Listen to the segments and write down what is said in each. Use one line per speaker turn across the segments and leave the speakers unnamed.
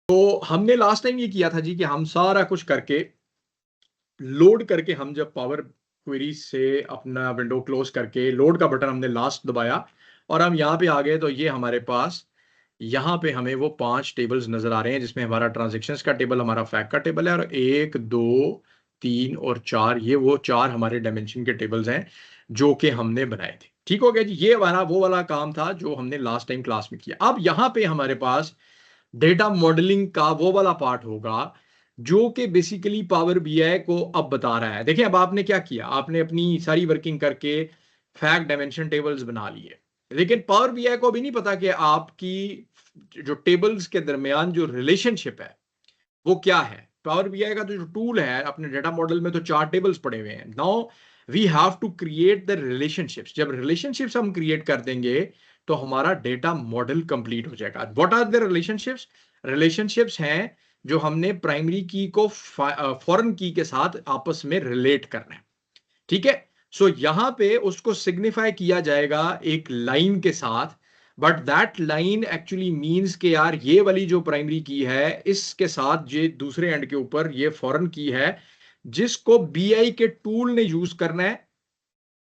तो हमने last time ये किया था जी कि हम सारा कुछ करके लोड करके हम जब पावर क्वेरी से अपना विंडो क्लोज करके लोड का बटन हमने लास्ट दबाया और हम यहाँ पे आ गए तो ये हमारे पास यहाँ पे हमें वो 5 टेबल्स नजर आ रहे हैं जिसमें हमारा ट्रांजेक्शन्स का टेबल, हमारा फैक्ट का टेबल है और 1 2 3 और 4 ये वो 4 हमारे डायमेंशन के टेबल्स हैं जो कि हमने बनाए थे। ठीक हो गया जी, ये हमारा वो वाला काम था जो हमने लास्ट टाइम क्लास में किया। अब यहाँ पे हमारे पास डेटा मॉडलिंग का वो वाला पार्ट होगा जो कि बेसिकली पावर बीआई को अब बता रहा है। देखिए अब आपने क्या किया, आपने अपनी सारी वर्किंग करके फैक्ट डायमेंशन टेबल्स बना लिए, लेकिन पावर बीआई को भी नहीं पता कि आपकी जो टेबल्स के दरमियान जो रिलेशनशिप है वो क्या है। पावर बीआई का जो टूल है, अपने डेटा मॉडल में तो 4 टेबल्स पड़े हुए हैं। Now we have to create the relationships. जब रिलेशनशिप्स हम क्रिएट कर देंगे तो हमारा डेटा मॉडल कंप्लीट हो जाएगा। What are the relationships? Relationships हैं जो हमने प्राइमरी की को फॉरेन की के साथ आपस में रिलेट करना है। ठीक है, सो यहां पे उसको सिग्निफाई किया जाएगा एक लाइन के साथ, but that line actually means के यार ये वाली जो प्राइमरी की है इसके साथ ये दूसरे एंड के ऊपर ये फॉरेन की है जिसको बीआई के टूल ने यूज करना है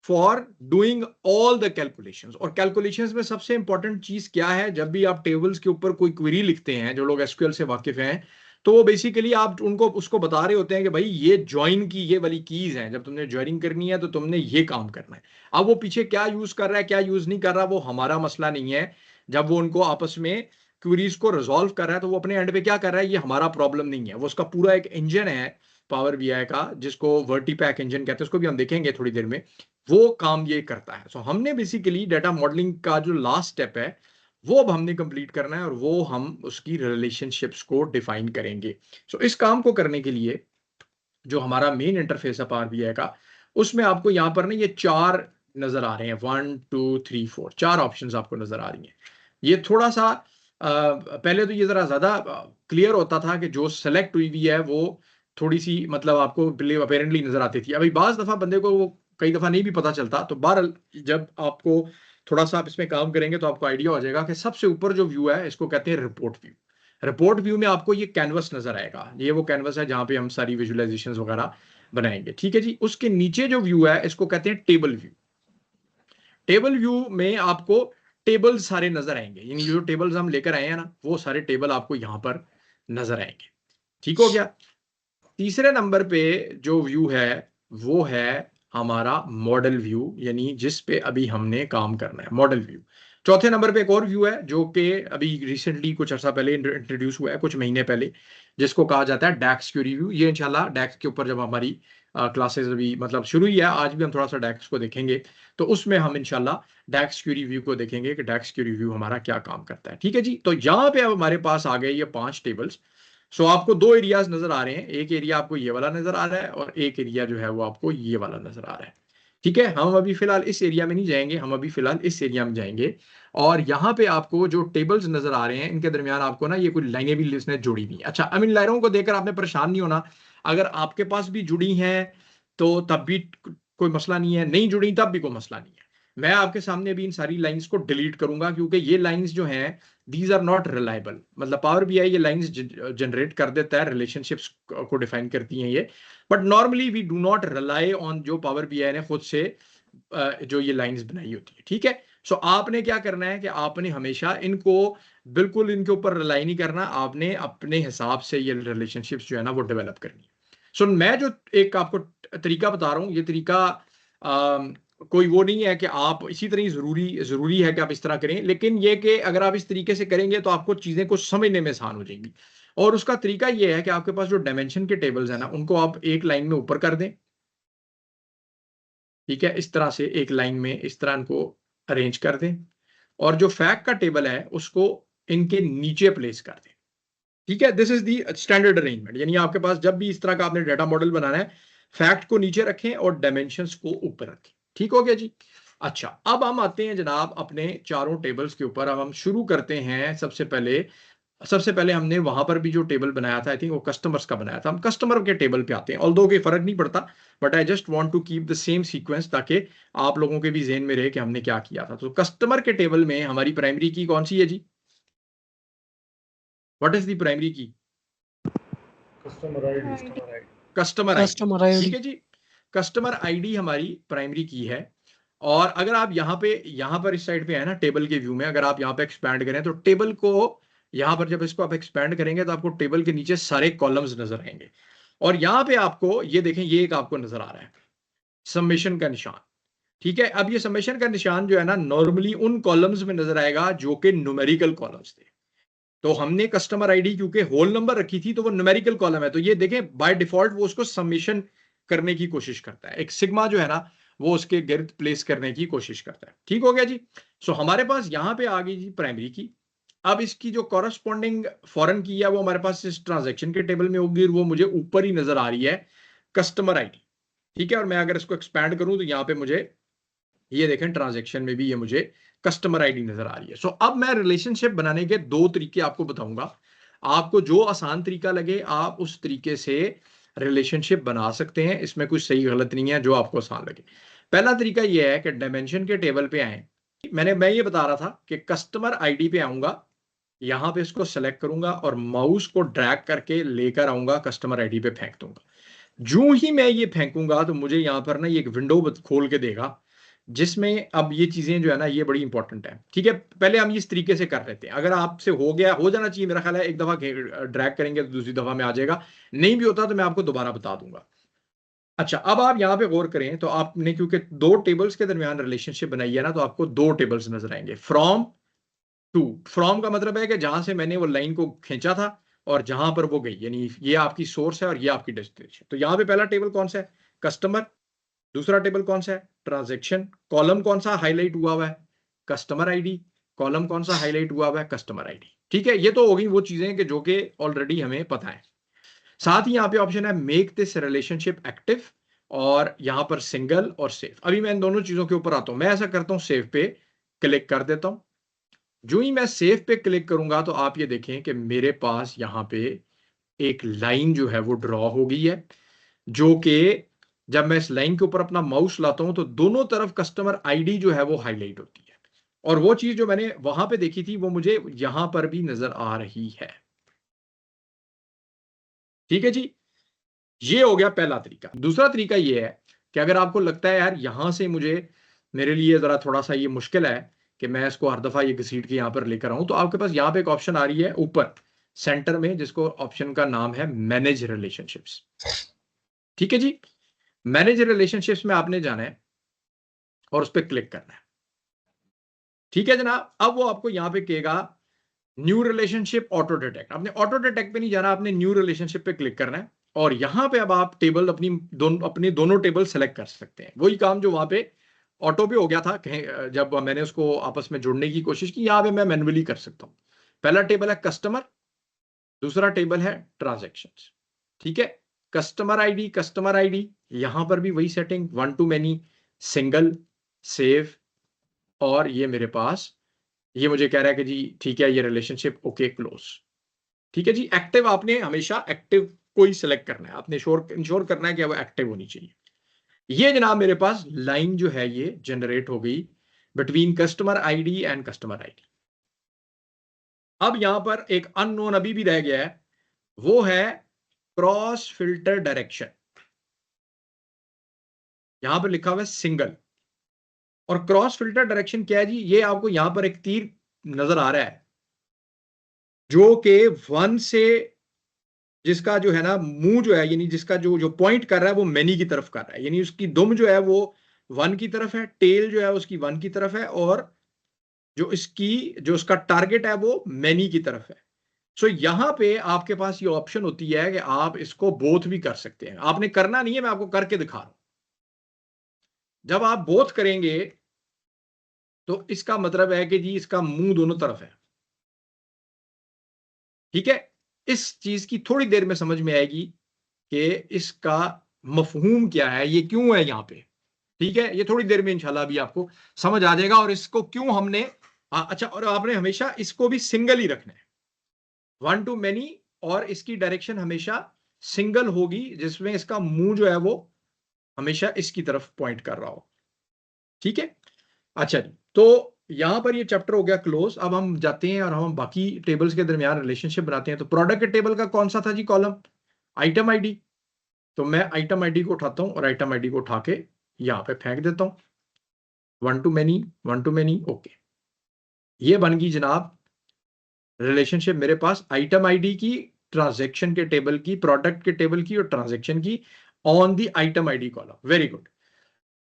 for doing all the calculations. और कैलकुलेशंस में सबसे इंपॉर्टेंट चीज क्या है, जब भी आप टेबल्स के ऊपर कोई क्वेरी लिखते हैं, जो लोग एसक्यूएल से वाकिफ हैं, तो वो बेसिकली आप उनको उसको बता रहे होते हैं कि भाई ये ज्वाइन की ये वाली कीज हैं, जब तुमने ज्वाइनिंग करनी है तो तुमने ये काम करना है। अब वो पीछे क्या यूज कर रहा है क्या यूज नहीं कर रहा वो हमारा मसला नहीं है। जब वो उनको आपस में क्वेरीज को रिजॉल्व कर रहा है तो वो अपने एंड पे क्या कर रहा है ये हमारा प्रॉब्लम नहीं है। वो उसका पूरा एक इंजन है पावर बीआई का जिसको वर्टीपैक इंजन कहते हैं, उसको भी हम देखेंगे थोड़ी देर में। वो काम ये करता है। सो हमने बेसिकली डेटा मॉडलिंग का जो लास्ट स्टेप है वो अब हमने कंप्लीट करना है और वो हम उसकी रिलेशनशिप्स को डिफाइन करेंगे। सो इस काम को करने के लिए जो हमारा मेन इंटरफेस है पावर बीआई का, उसमें आपको यहाँ पर ना ये 4 नजर आ रहे हैं, 1 2 3 4 4 ऑप्शंस आपको नजर आ रही हैं। ये थोड़ा सा पहले तो ये जरा ज्यादा क्लियर होता था कि जो सेलेक्ट हुई हुई है वो थोड़ी सी मतलब आपको अपेरेंटली नजर आती थी। अभी बाज दफा बंदे को वो कई दफा नहीं भी पता चलता। तो बहरहाल जब आपको थोड़ा सा आप इसमें काम करेंगे तो आपको आइडिया हो जाएगा कि सबसे ऊपर जो व्यू है इसको कहते हैं रिपोर्ट व्यू। रिपोर्ट व्यू में आपको ये कैनवस नजर आएगा, ये वो कैनवस है जहां पे हम सारी विजुअलाइजेशन वगैरह बनाएंगे। ठीक है जी, उसके नीचे जो व्यू है इसको कहते हैं टेबल व्यू। टेबल व्यू में आपको टेबल सारे नजर आएंगे, यानी जो टेबल्स हम लेकर आए हैं ना वो सारे टेबल आपको यहां पर नजर आएंगे। ठीक हो गया। तीसरे नंबर पे जो व्यू है वो है हमारा मॉडल व्यू, यानी जिस पे अभी हमने काम करना है, मॉडल व्यू। चौथे नंबर पे एक और व्यू है जो कि अभी रिसेंटली कुछ अर्सा पहले इंट्रोड्यूस हुआ है, कुछ महीने पहले, जिसको कहा जाता है डैक्स क्यूरी व्यू। ये इंशाल्लाह डैक्स के ऊपर जब हमारी क्लासेस अभी मतलब शुरू ही है, आज भी हम थोड़ा सा डैक्स को देखेंगे, तो उसमें हम इंशाल्लाह डैक्स क्यूरी व्यू को देखेंगे कि डैक्स क्यूरी व्यू हमारा क्या काम करता है। ठीक है जी, तो यहाँ पे अब हमारे पास आ गए ये 5 टेबल्स। सो आपको 2 एरियाज नजर आ रहे हैं, एक एरिया आपको ये वाला नजर आ रहा है और एक एरिया जो है वो आपको ये वाला नजर आ रहा है। ठीक है, हम अभी फिलहाल इस एरिया में नहीं जाएंगे, हम अभी फिलहाल इस एरिया में जाएंगे। और यहाँ पे आपको जो टेबल्स नजर आ रहे हैं इनके दरमियान आपको ना ये कुछ लाइनें भी इसने जोड़ी हुई हैं। अच्छा, अब इन लाइनों को देखकर आपने परेशान नहीं होना, अगर आपके पास भी जुड़ी हैं तो तब भी कोई मसला नहीं है, नहीं जुड़ी तब भी कोई मसला नहीं है। मैं आपके सामने भी इन सारी लाइंस को डिलीट करूंगा क्योंकि ये लाइंस जो हैं दीज आर नॉट रिलायबल। मतलब पावर बीआई ये लाइंस जनरेट कर देता है, रिलेशनशिप्स को डिफाइन करती हैं ये, but normally we do not rely on जो पावर बीआई ने खुद से जो ये लाइंस बनाई होती है। ठीक है, सो आपने क्या करना है कि आपने हमेशा इनको बिल्कुल इनके ऊपर रिलाई नहीं करना, आपने अपने हिसाब से ये रिलेशनशिप्स जो है ना वो डेवलप करनी है। सो मैं जो एक आपको तरीका बता रहा हूँ ये तरीका कोई वो नहीं है कि आप इसी तरह ही जरूरी जरूरी है कि आप इस तरह करें, लेकिन ये कि अगर आप इस तरीके से करेंगे तो आपको चीजें कुछ समझने में आसान हो जाएंगी। और उसका तरीका ये है कि आपके पास जो डायमेंशन के टेबल्स है ना उनको आप एक लाइन में ऊपर कर दें। ठीक है, इस तरह से एक लाइन में इस तरह इनको अरेंज कर दें और जो फैक्ट का टेबल है उसको इनके नीचे प्लेस कर दें। ठीक है, this is the standard arrangement, यानी आपके पास जब भी इस तरह का आपने डाटा मॉडल बनाना है फैक्ट को नीचे रखें और डायमेंशंस को ऊपर रखें। ठीक हो गया जी। अच्छा, अब हम आते हैं जनाब अपने चारों टेबल्स के ऊपर। अब हम शुरू करते हैं। सबसे पहले हमने वहां पर भी जो टेबल बनाया था, आई थिंक वो कस्टमर्स का बनाया था, हम कस्टमर के टेबल पे आते हैं। ऑल्दो कोई फर्क नहीं पड़ता, but I just want to keep the same sequence ताकि आप लोगों के भी जेहन में रहे कि हमने क्या किया था। तो कस्टमर के टेबल में हमारी प्राइमरी की कौन सी है जी? व्हाट इज द प्राइमरी की?
Customer ID.
Customer ID,
customer ID.
ठीक है जी। कस्टमर आईडी हमारी प्राइमरी की है। और अगर आप यहाँ पर इस साइड पे है ना टेबल के व्यू में, अगर आप यहाँ पे एक्सपैंड करें तो टेबल को यहाँ पर जब इसको आप एक्सपैंड करेंगे तो आपको टेबल के नीचे सारे कॉलम्स नजर आएंगे। और यहाँ पे आपको ये देखें, ये एक आपको नजर आ रहा है सबमिशन का निशान। ठीक है, अब ये सबमिशन का निशान जो है ना नॉर्मली उन कॉलम्स में नजर आएगा जो कि न्यूमेरिकल कॉलम्स थे। तो हमने कस्टमर आईडी क्योंकि होल नंबर रखी थी तो वो न्यूमेरिकल कॉलम है, तो ये देखें बाय डिफॉल्ट वो उसको सबमिशन करने की कोशिश करता है। एक सिग्मा जो है ना वो उसके गिर्द प्लेस करने की कोशिश करता है। ठीक हो गया जी। सो हमारे पास यहां पे आ गई जी प्राइमरी की। अब इसकी जो कॉरस्पॉन्डिंग फॉरेन की है वो हमारे पास इस ट्रांजैक्शन के टेबल में होगी और वो मुझे ऊपर ही नजर आ रही है कस्टमर आईडी। ठीक है, और मैं अगर इसको एक्सपैंड करूं तो यहां पे मुझे ये देखें ट्रांजैक्शन में भी ये मुझे कस्टमर आईडी नजर आ रही है। सो अब मैं रिलेशनशिप बनाने के दो तरीके आपको बताऊंगा। आपको जो आसान तरीका लगे आप उस तरीके से रिलेशनशिप बना सकते हैं, इसमें कुछ सही गलत नहीं है, जो आपको आसान लगे। पहला तरीका यह है कि डायमेंशन के टेबल पे आए। मैं ये बता रहा था कि कस्टमर आईडी पे आऊंगा, यहां पे इसको सेलेक्ट करूंगा और माउस को ड्रैग करके लेकर आऊंगा कस्टमर आईडी पे फेंक दूंगा। जो ही मैं ये फेंकूंगा तो मुझे यहां पर ना ये एक विंडो खोल के देगा जिसमें अब ये चीजें जो है ना ये बड़ी इंपॉर्टेंट है। ठीक है, पहले हम इस तरीके से कर लेते हैं। अगर आपसे हो जाना चाहिए मेरा ख्याल है, एक दफा ड्रैग करेंगे तो दूसरी दफा में आ जाएगा, नहीं भी होता तो मैं आपको दोबारा बता दूंगा। अच्छा, अब आप यहां पे गौर करें तो आपने क्योंकि दो टेबल्स के दरमियान रिलेशनशिप बनाई है ना, तो आपको दो टेबल्स नजर आएंगे फ्रॉम टू। फ्रॉम का मतलब है कि जहां से मैंने वो लाइन को खींचा था और जहां पर वो गई, यानी ये आपकी सोर्स है और ये आपकी डेस्टिनेशन। तो यहां पे पहला टेबल कौन सा है? कस्टमर। दूसरा टेबल कौन सा है? ट्रांजैक्शन। कॉलम कौन सा हाईलाइट हुआ हुआ है? Customer ID. कॉलम कौन सा हाईलाइट हुआ हुआ है? Customer ID. ठीक है, ये तो हो गई वो चीजें कि जो कि ऑलरेडी हमें पता है। साथ ही यहां पे ऑप्शन है मेक दिस रिलेशनशिप एक्टिव, और यहां पर सिंगल और सेव। अभी मैं इन दोनों चीजों के ऊपर आता हूं। मैं ऐसा करता हूं, सेव पे क्लिक कर देता हूं। जो ही मैं सेव पे क्लिक करूंगा तो आप ये देखें कि मेरे पास यहां पे एक लाइन जो है वो ड्रॉ हो गई है, जो कि जब मैं इस लाइन के ऊपर अपना माउस लाता हूं तो दोनों तरफ कस्टमर आईडी जो है वो हाईलाइट होती है। और वो चीज जो मैंने वहां पे देखी थी वो मुझे यहां पर भी नजर आ रही है। ठीक है जी, ये हो गया पहला तरीका। दूसरा तरीका ये है कि अगर आपको लगता है यार यहां से मेरे लिए जरा थोड़ा सा ये मुश्किल है कि मैं इसको हर दफा ये घसीट के यहां पर लेकर आऊं, तो आपके पास यहां पे एक ऑप्शन आ रही है ऊपर सेंटर में, जिसको ऑप्शन का नाम है मैनेज रिलेशनशिप्स। ठीक है जी, मैनेज रिलेशनशिप्स में आपने जाना है और उस पर क्लिक करना है। ठीक है जनाब, अब वो आपको यहां पे कहेगा न्यू रिलेशनशिप ऑटो डिटेक्ट। आपने ऑटो डिटेक्ट पे नहीं जाना, आपने न्यू रिलेशनशिप पे क्लिक करना है और यहां पे अब आप टेबल अपनी दोनों टेबल सेलेक्ट कर सकते हैं। वही काम जो वहां पे ऑटो पे हो गया था कहीं जब मैंने उसको आपस में जोड़ने की कोशिश की, यहां पे मैं मैन्युअली कर सकता हूं। पहला टेबल है कस्टमर, दूसरा टेबल है ट्रांजैक्शंस। ठीक है, कस्टमर आईडी यहां पर भी वही setting, one two many, single, save, और ये मेरे पास ये मुझे कह रहा है कि जी ठीक है ये रिलेशनशिप ओके क्लोज। ठीक है जी, एक्टिव आपने हमेशा एक्टिव को ही सिलेक्ट करना है, आपने इंश्योर करना है कि वो एक्टिव होनी चाहिए। ये जनाब मेरे पास लाइन जो है ये जनरेट हो गई between customer ID and customer ID. अब यहां पर एक अननोन अभी भी रह गया है, वो है क्रॉस फिल्टर डायरेक्शन। यहां पर लिखा हुआ है सिंगल। और क्रॉस फिल्टर डायरेक्शन क्या है जी? ये आपको यहां पर एक तीर नजर आ रहा है जो कि वन से, जिसका जो है ना मुंह जो है, यानी जिसका जो जो पॉइंट कर रहा है वो मैनी की तरफ कर रहा है, यानी उसकी दुम जो है वो वन की तरफ है, टेल जो है उसकी वन की तरफ है, और जो उसका टारगेट है वो मैनी की तरफ है। सो यहां पे आपके पास ये ऑप्शन होती है कि आप इसको बोथ भी कर सकते हैं। आपने करना नहीं है, मैं आपको करके दिखा रहा हूं। जब आप बोथ करेंगे तो इसका मतलब है कि जी इसका मुंह दोनों तरफ है। ठीक है, इस चीज की थोड़ी देर में समझ में आएगी कि इसका मफहूम क्या है, ये क्यों है यहां पे। ठीक है, ये थोड़ी देर में इंशाल्लाह भी आपको समझ आ जाएगा, और इसको क्यों हमने अच्छा, और आपने हमेशा इसको भी सिंगल ही रखना है, वन टू मैनी, और इसकी डायरेक्शन हमेशा सिंगल होगी जिसमें इसका मुंह जो है वो हमेशा इसकी तरफ पॉइंट कर रहा हो। ठीक है, अच्छा जी, तो यहां पर ये चैप्टर हो गया क्लोज। अब हम जाते हैं और हम बाकी टेबल्स के दरमियान रिलेशनशिप बनाते हैं। तो प्रोडक्ट के टेबल का कौन सा था जी कॉलम? Item ID. तो मैं आइटम आईडी को उठाता हूं और आइटम आईडी को उठा के यहां पे फेंक देता हूं। One two many, okay. ये बन गई जनाब रिलेशनशिप मेरे पास आइटम आईडी की, ट्रांजैक्शन के टेबल की, प्रोडक्ट के टेबल की और ट्रांजैक्शन की on the item ID column. Very good.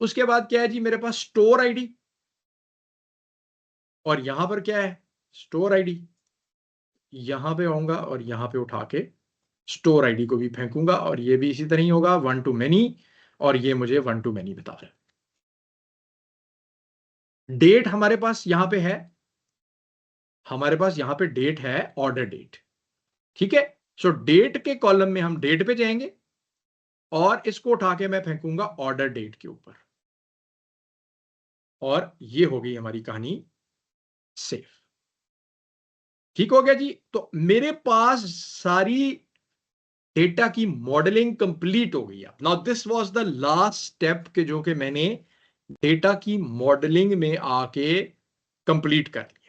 उसके बाद क्या है जी मेरे पास? Store ID. और यहां पर क्या है? Store ID. यहां पे आऊंगा और यहां पे उठा के स्टोर आईडी को भी फेंकूंगा और ये भी इसी तरह ही होगा, वन टू मेनी, और ये मुझे वन टू मेनी बता रहा है। डेट हमारे पास यहां पे है, हमारे पास यहां पे डेट है, ऑर्डर डेट। ठीक है। सो डेट के कॉलम में हम डेट पे जाएंगे और इसको उठा के मैं फेंकूंगा ऑर्डर डेट के ऊपर, और ये हो गई हमारी कहानी सेफ। ठीक हो गया जी। तो मेरे पास सारी डेटा की मॉडलिंग कंप्लीट हो गई है। Now this was the last step के जो कि मैंने डेटा की मॉडलिंग में आके कंप्लीट कर लिया।